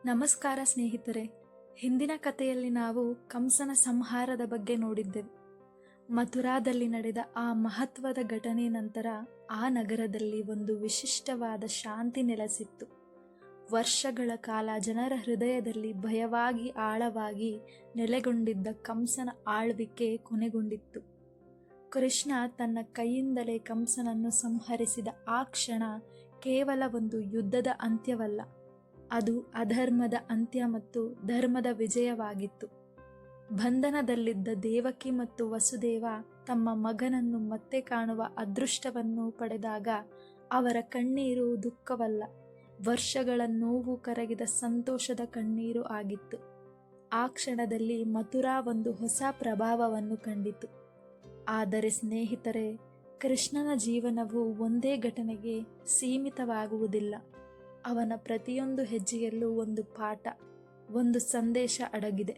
ನಮಸ್ಕಾರ ಸ್ನೇಹಿತರೆ. ಹಿಂದಿನ ಕಥೆಯಲ್ಲಿ ನಾವು ಕಂಸನ ಸಂಹಾರದ ಬಗ್ಗೆ ನೋಡಿದ್ದೆವು. ಮಥುರಾದಲ್ಲಿ ನಡೆದ ಆ ಮಹತ್ವದ ಘಟನೆ ನಂತರ ಆ ನಗರದಲ್ಲಿ ಒಂದು ವಿಶಿಷ್ಟವಾದ ಶಾಂತಿ ನೆಲೆಸಿತ್ತು. ವರ್ಷಗಳ ಕಾಲ ಜನರ ಹೃದಯದಲ್ಲಿ ಭಯವಾಗಿ ಆಳವಾಗಿ ನೆಲೆಗೊಂಡಿದ್ದ ಕಂಸನ ಆಳ್ವಿಕೆ ಕೊನೆಗೊಂಡಿತ್ತು. ಕೃಷ್ಣ ತನ್ನ ಕೈಯಿಂದಲೇ ಕಂಸನನ್ನು ಸಂಹರಿಸಿದ ಆ ಕ್ಷಣ ಕೇವಲ ಒಂದು ಯುದ್ಧದ ಅಂತ್ಯವಲ್ಲ, ಅದು ಅಧರ್ಮದ ಅಂತ್ಯ ಮತ್ತು ಧರ್ಮದ ವಿಜಯವಾಗಿತ್ತು. ಬಂಧನದಲ್ಲಿದ್ದ ದೇವಕಿ ಮತ್ತು ವಸುದೇವ ತಮ್ಮ ಮಗನನ್ನು ಮತ್ತೆ ಕಾಣುವ ಅದೃಷ್ಟವನ್ನು ಪಡೆದಾಗ ಅವರ ಕಣ್ಣೀರು ದುಃಖವಲ್ಲ, ವರ್ಷಗಳ ನೋವು ಕರಗಿದ ಸಂತೋಷದ ಕಣ್ಣೀರು ಆಗಿತ್ತು. ಆ ಕ್ಷಣದಲ್ಲಿ ಮಥುರಾ ಒಂದು ಹೊಸ ಪ್ರಭಾವವನ್ನು ಕಂಡಿತು. ಆದರೆ ಸ್ನೇಹಿತರೆ, ಕೃಷ್ಣನ ಜೀವನವು ಒಂದೇ ಘಟನೆಗೆ ಸೀಮಿತವಾಗುವುದಿಲ್ಲ. ಅವನ ಪ್ರತಿಯೊಂದು ಹೆಜ್ಜೆಯಲ್ಲೂ ಒಂದು ಪಾಠ, ಒಂದು ಸಂದೇಶ ಅಡಗಿದೆ.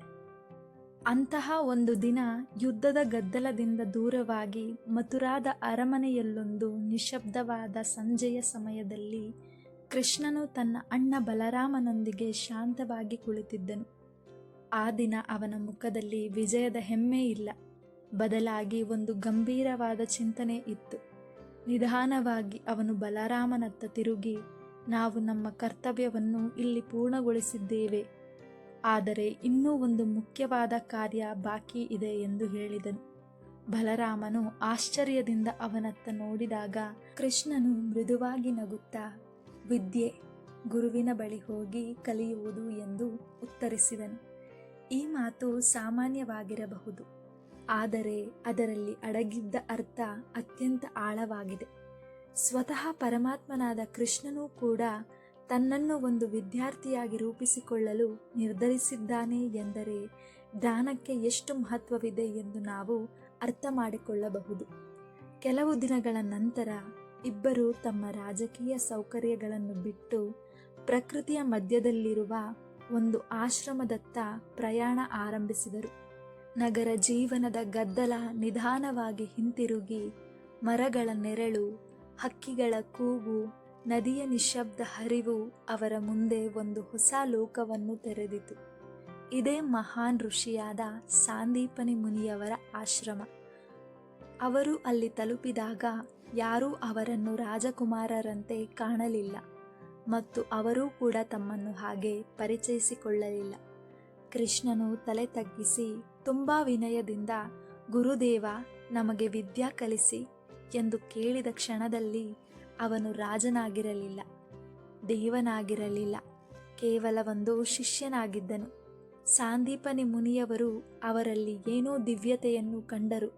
ಅಂತಹ ಒಂದು ದಿನ ಯುದ್ಧದ ಗದ್ದಲದಿಂದ ದೂರವಾಗಿ ಮಥುರಾದ ಅರಮನೆಯಲ್ಲೊಂದು ನಿಶಬ್ದವಾದ ಸಂಜೆಯ ಸಮಯದಲ್ಲಿ ಕೃಷ್ಣನು ತನ್ನ ಅಣ್ಣ ಬಲರಾಮನೊಂದಿಗೆ ಶಾಂತವಾಗಿ ಕುಳಿತಿದ್ದನು. ಆ ದಿನ ಅವನ ಮುಖದಲ್ಲಿ ವಿಜಯದ ಹೆಮ್ಮೆ ಇಲ್ಲ, ಬದಲಾಗಿ ಒಂದು ಗಂಭೀರವಾದ ಚಿಂತನೆ ಇತ್ತು. ನಿಧಾನವಾಗಿ ಅವನು ಬಲರಾಮನತ್ತ ತಿರುಗಿ, ನಾವು ನಮ್ಮ ಕರ್ತವ್ಯವನ್ನು ಇಲ್ಲಿ ಪೂರ್ಣಗೊಳಿಸಿದ್ದೇವೆ, ಆದರೆ ಇನ್ನೂ ಒಂದು ಮುಖ್ಯವಾದ ಕಾರ್ಯ ಬಾಕಿ ಇದೆ ಎಂದು ಹೇಳಿದನು. ಬಲರಾಮನು ಆಶ್ಚರ್ಯದಿಂದ ಅವನತ್ತ ನೋಡಿದಾಗ ಕೃಷ್ಣನು ಮೃದುವಾಗಿ ನಗುತ್ತಾ, ವಿದ್ಯೆ, ಗುರುವಿನ ಬಳಿ ಹೋಗಿ ಕಲಿಯುವುದು ಎಂದು ಉತ್ತರಿಸಿದನು. ಈ ಮಾತು ಸಾಮಾನ್ಯವಾಗಿರಬಹುದು, ಆದರೆ ಅದರಲ್ಲಿ ಅಡಗಿದ್ದ ಅರ್ಥ ಅತ್ಯಂತ ಆಳವಾಗಿದೆ. ಸ್ವತಃ ಪರಮಾತ್ಮನಾದ ಕೃಷ್ಣನೂ ಕೂಡ ತನ್ನನ್ನು ಒಂದು ವಿದ್ಯಾರ್ಥಿಯಾಗಿ ರೂಪಿಸಿಕೊಳ್ಳಲು ನಿರ್ಧರಿಸಿದ್ದಾನೆ ಎಂದರೆ ಜ್ಞಾನಕ್ಕೆ ಎಷ್ಟು ಮಹತ್ವವಿದೆ ಎಂದು ನಾವು ಅರ್ಥ ಮಾಡಿಕೊಳ್ಳಬಹುದು. ಕೆಲವು ದಿನಗಳ ನಂತರ ಇಬ್ಬರು ತಮ್ಮ ರಾಜಕೀಯ ಸೌಕರ್ಯಗಳನ್ನು ಬಿಟ್ಟು ಪ್ರಕೃತಿಯ ಮಧ್ಯದಲ್ಲಿರುವ ಒಂದು ಆಶ್ರಮದತ್ತ ಪ್ರಯಾಣ ಆರಂಭಿಸಿದರು. ನಗರ ಜೀವನದ ಗದ್ದಲ ನಿಧಾನವಾಗಿ ಹಿಂತಿರುಗಿ, ಮರಗಳ ನೆರಳು, ಹಕ್ಕಿಗಳ ಕೂಗು, ನದಿಯ ನಿಶ್ಶಬ್ದ ಹರಿವು ಅವರ ಮುಂದೆ ಒಂದು ಹೊಸ ಲೋಕವನ್ನು ತೆರೆದಿತು. ಇದೇ ಮಹಾನ್ ಋಷಿಯಾದ ಸಾಂದೀಪನಿ ಮುನಿಯವರ ಆಶ್ರಮ. ಅವರು ಅಲ್ಲಿ ತಲುಪಿದಾಗ ಯಾರೂ ಅವರನ್ನು ರಾಜಕುಮಾರರಂತೆ ಕಾಣಲಿಲ್ಲ ಮತ್ತು ಅವರೂ ಕೂಡ ತಮ್ಮನ್ನು ಹಾಗೆ ಪರಿಚಯಿಸಿಕೊಳ್ಳಲಿಲ್ಲ. ಕೃಷ್ಣನು ತಲೆ ತಗ್ಗಿಸಿ ತುಂಬಾ ವಿನಯದಿಂದ, ಗುರುದೇವ, ನಮಗೆ ವಿದ್ಯಾ ಕಲಿಸಿ ಎಂದು ಕೇಳಿದ ಕ್ಷಣದಲ್ಲಿ ಅವನು ರಾಜನಾಗಿರಲಿಲ್ಲ, ದೇವನಾಗಿರಲಿಲ್ಲ, ಕೇವಲ ಒಂದು ಶಿಷ್ಯನಾಗಿದ್ದನು. ಸಾಂದೀಪನಿ ಮುನಿಯವರು ಅವರಲ್ಲಿ ಏನೋ ದಿವ್ಯತೆಯನ್ನು ಕಂಡರು.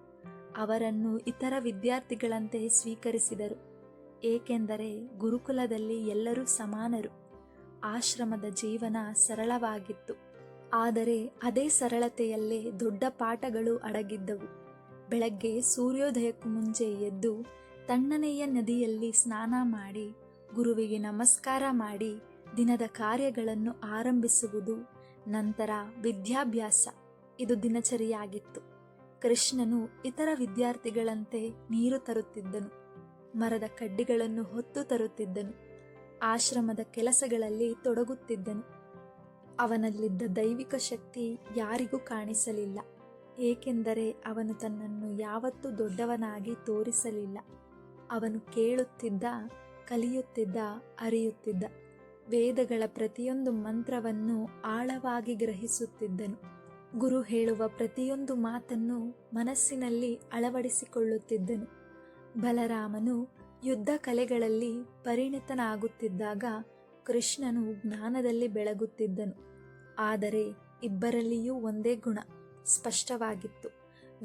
ಅವರನ್ನು ಇತರ ವಿದ್ಯಾರ್ಥಿಗಳಂತೆ ಸ್ವೀಕರಿಸಿದರು, ಏಕೆಂದರೆ ಗುರುಕುಲದಲ್ಲಿ ಎಲ್ಲರೂ ಸಮಾನರು. ಆಶ್ರಮದ ಜೀವನ ಸರಳವಾಗಿತ್ತು, ಆದರೆ ಅದೇ ಸರಳತೆಯಲ್ಲೇ ದೊಡ್ಡ ಪಾಠಗಳು ಅಡಗಿದ್ದವು. ಬೆಳಗ್ಗೆ ಸೂರ್ಯೋದಯಕ್ಕೂ ಮುಂಚೆ ಎದ್ದು ತಣ್ಣನೆಯ ನದಿಯಲ್ಲಿ ಸ್ನಾನ ಮಾಡಿ ಗುರುವಿಗೆ ನಮಸ್ಕಾರ ಮಾಡಿ ದಿನದ ಕಾರ್ಯಗಳನ್ನು ಆರಂಭಿಸುವುದು, ನಂತರ ವಿದ್ಯಾಭ್ಯಾಸ, ಇದು ದಿನಚರಿಯಾಗಿತ್ತು. ಕೃಷ್ಣನು ಇತರ ವಿದ್ಯಾರ್ಥಿಗಳಂತೆ ನೀರು ತರುತ್ತಿದ್ದನು, ಮರದ ಕಡ್ಡಿಗಳನ್ನು ಹೊತ್ತು ತರುತ್ತಿದ್ದನು, ಆಶ್ರಮದ ಕೆಲಸಗಳಲ್ಲಿ ತೊಡಗುತ್ತಿದ್ದನು. ಅವನಲ್ಲಿದ್ದ ದೈವಿಕ ಶಕ್ತಿ ಯಾರಿಗೂ ಕಾಣಿಸಲಿಲ್ಲ, ಏಕೆಂದರೆ ಅವನು ತನ್ನನ್ನು ಯಾವತ್ತೂ ದೊಡ್ಡವನಾಗಿ ತೋರಿಸಲಿಲ್ಲ. ಅವನು ಕೇಳುತ್ತಿದ್ದ, ಕಲಿಯುತ್ತಿದ್ದ, ಅರಿಯುತ್ತಿದ್ದ. ವೇದಗಳ ಪ್ರತಿಯೊಂದು ಮಂತ್ರವನ್ನು ಆಳವಾಗಿ ಗ್ರಹಿಸುತ್ತಿದ್ದನು. ಗುರು ಹೇಳುವ ಪ್ರತಿಯೊಂದು ಮಾತನ್ನು ಮನಸ್ಸಿನಲ್ಲಿ ಅಳವಡಿಸಿಕೊಳ್ಳುತ್ತಿದ್ದನು. ಬಲರಾಮನು ಯುದ್ಧ ಕಲೆಗಳಲ್ಲಿ ಪರಿಣಿತನಾಗುತ್ತಿದ್ದಾಗ ಕೃಷ್ಣನು ಜ್ಞಾನದಲ್ಲಿ ಬೆಳಗುತ್ತಿದ್ದನು. ಆದರೆ ಇಬ್ಬರಲ್ಲಿಯೂ ಒಂದೇ ಗುಣ ಸ್ಪಷ್ಟವಾಗಿತ್ತು,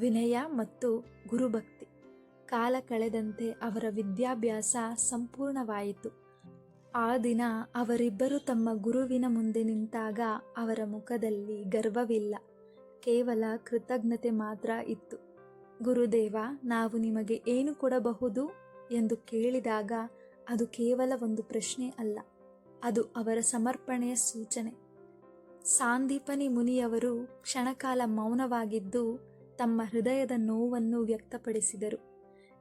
ವಿನಯ ಮತ್ತು ಗುರುಭಕ್ತಿ. ಕಾಲ ಕಳೆದಂತೆ ಅವರ ವಿದ್ಯಾಭ್ಯಾಸ ಸಂಪೂರ್ಣವಾಯಿತು. ಆ ದಿನ ಅವರಿಬ್ಬರು ತಮ್ಮ ಗುರುವಿನ ಮುಂದೆ ನಿಂತಾಗ ಅವರ ಮುಖದಲ್ಲಿ ಗರ್ವವಿಲ್ಲ, ಕೇವಲ ಕೃತಜ್ಞತೆ ಮಾತ್ರ ಇತ್ತು. ಗುರುದೇವ, ನಾವು ನಿಮಗೆ ಏನು ಕೊಡಬಹುದು ಎಂದು ಕೇಳಿದಾಗ ಅದು ಕೇವಲ ಒಂದು ಪ್ರಶ್ನೆ ಅಲ್ಲ, ಅದು ಅವರ ಸಮರ್ಪಣೆಯ ಸೂಚನೆ. ಸಾಂದೀಪನಿ ಮುನಿಯವರು ಕ್ಷಣಕಾಲ ಮೌನವಾಗಿದ್ದು ತಮ್ಮ ಹೃದಯದ ನೋವನ್ನು ವ್ಯಕ್ತಪಡಿಸಿದರು.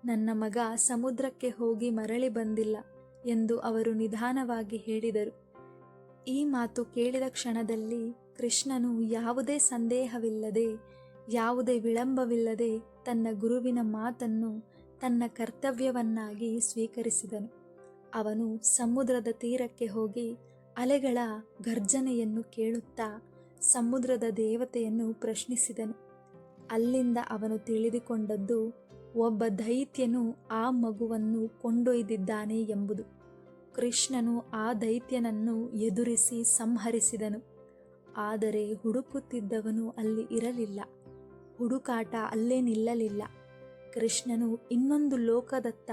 ನನ್ನ ಮಗ ಸಮುದ್ರಕ್ಕೆ ಹೋಗಿ ಮರಳಿ ಬಂದಿಲ್ಲ ಎಂದು ಅವರು ನಿಧಾನವಾಗಿ ಹೇಳಿದರು. ಈ ಮಾತು ಕೇಳಿದ ಕ್ಷಣದಲ್ಲಿ ಕೃಷ್ಣನು ಯಾವುದೇ ಸಂದೇಹವಿಲ್ಲದೆ, ಯಾವುದೇ ವಿಳಂಬವಿಲ್ಲದೆ ತನ್ನ ಗುರುವಿನ ಮಾತನ್ನು ತನ್ನ ಕರ್ತವ್ಯವನ್ನಾಗಿ ಸ್ವೀಕರಿಸಿದನು. ಅವನು ಸಮುದ್ರದ ತೀರಕ್ಕೆ ಹೋಗಿ ಅಲೆಗಳ ಗರ್ಜನೆಯನ್ನು ಕೇಳುತ್ತಾ ಸಮುದ್ರದ ದೇವತೆಯನ್ನು ಪ್ರಶ್ನಿಸಿದನು. ಅಲ್ಲಿಂದ ಅವನು ತಿಳಿದುಕೊಂಡದ್ದು ಒಬ್ಬ ದೈತ್ಯನು ಆ ಮಗುವನ್ನು ಕೊಂಡೊಯ್ದಿದ್ದಾನೆ ಎಂಬುದು. ಕೃಷ್ಣನು ಆ ದೈತ್ಯನನ್ನು ಎದುರಿಸಿ ಸಂಹರಿಸಿದನು. ಆದರೆ ಹುಡುಕುತ್ತಿದ್ದವನು ಅಲ್ಲಿ ಇರಲಿಲ್ಲ. ಹುಡುಕಾಟ ಅಲ್ಲೇ ನಿಲ್ಲಲಿಲ್ಲ. ಕೃಷ್ಣನು ಇನ್ನೊಂದು ಲೋಕದತ್ತ,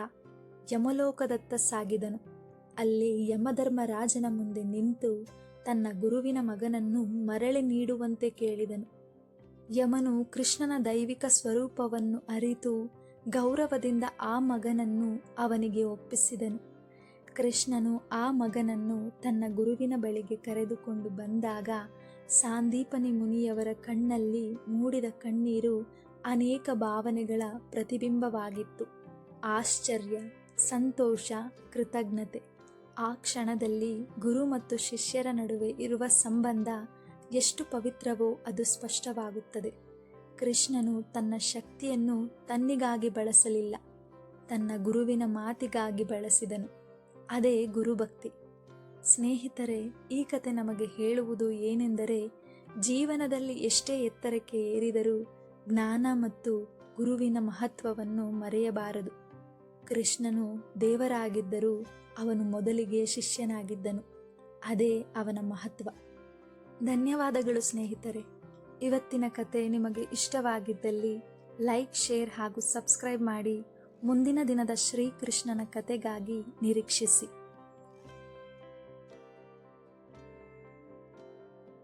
ಯಮಲೋಕದತ್ತ ಸಾಗಿದನು. ಅಲ್ಲಿ ಯಮಧರ್ಮರಾಜನ ಮುಂದೆ ನಿಂತು ತನ್ನ ಗುರುವಿನ ಮಗನನ್ನು ಮರಳಿ ನೀಡುವಂತೆ ಕೇಳಿದನು. ಯಮನು ಕೃಷ್ಣನ ದೈವಿಕ ಸ್ವರೂಪವನ್ನು ಅರಿತು ಗೌರವದಿಂದ ಆ ಮಗನನ್ನು ಅವನಿಗೆ ಒಪ್ಪಿಸಿದನು. ಕೃಷ್ಣನು ಆ ಮಗನನ್ನು ತನ್ನ ಗುರುವಿನ ಬಳಿಗೆ ಕರೆದುಕೊಂಡು ಬಂದಾಗ ಸಾಂದೀಪನಿ ಮುನಿಯವರ ಕಣ್ಣಲ್ಲಿ ಮೂಡಿದ ಕಣ್ಣೀರು ಅನೇಕ ಭಾವನೆಗಳ ಪ್ರತಿಬಿಂಬವಾಗಿತ್ತು. ಆಶ್ಚರ್ಯ, ಸಂತೋಷ, ಕೃತಜ್ಞತೆ. ಆ ಕ್ಷಣದಲ್ಲಿ ಗುರು ಮತ್ತು ಶಿಷ್ಯರ ನಡುವೆ ಇರುವ ಸಂಬಂಧ ಎಷ್ಟು ಪವಿತ್ರವೋ ಅದು ಸ್ಪಷ್ಟವಾಗುತ್ತದೆ. ಕೃಷ್ಣನು ತನ್ನ ಶಕ್ತಿಯನ್ನು ತನ್ನಿಗಾಗಿ ಬಳಸಲಿಲ್ಲ, ತನ್ನ ಗುರುವಿನ ಮಾತಿಗಾಗಿ ಬಳಸಿದನು. ಅದೇ ಗುರುಭಕ್ತಿ. ಸ್ನೇಹಿತರೆ, ಈ ಕತೆ ನಮಗೆ ಹೇಳುವುದು ಏನೆಂದರೆ, ಜೀವನದಲ್ಲಿ ಎಷ್ಟೇ ಎತ್ತರಕ್ಕೆ ಏರಿದರೂ ಜ್ಞಾನ ಮತ್ತು ಗುರುವಿನ ಮಹತ್ವವನ್ನು ಮರೆಯಬಾರದು. ಕೃಷ್ಣನು ದೇವರಾಗಿದ್ದರೂ ಅವನು ಮೊದಲಿಗೆ ಶಿಷ್ಯನಾಗಿದ್ದನು. ಅದೇ ಅವನ ಮಹತ್ವ. ಧನ್ಯವಾದಗಳು ಸ್ನೇಹಿತರೆ. ಇವತ್ತಿನ ಕತೆ ನಿಮಗೆ ಇಷ್ಟವಾಗಿದ್ದಲ್ಲಿ ಲೈಕ್, ಶೇರ್ ಹಾಗೂ ಸಬ್ಸ್ಕ್ರೈಬ್ ಮಾಡಿ. ಮುಂದಿನ ದಿನದ ಶ್ರೀಕೃಷ್ಣನ ಕತೆಗಾಗಿ ನಿರೀಕ್ಷಿಸಿ.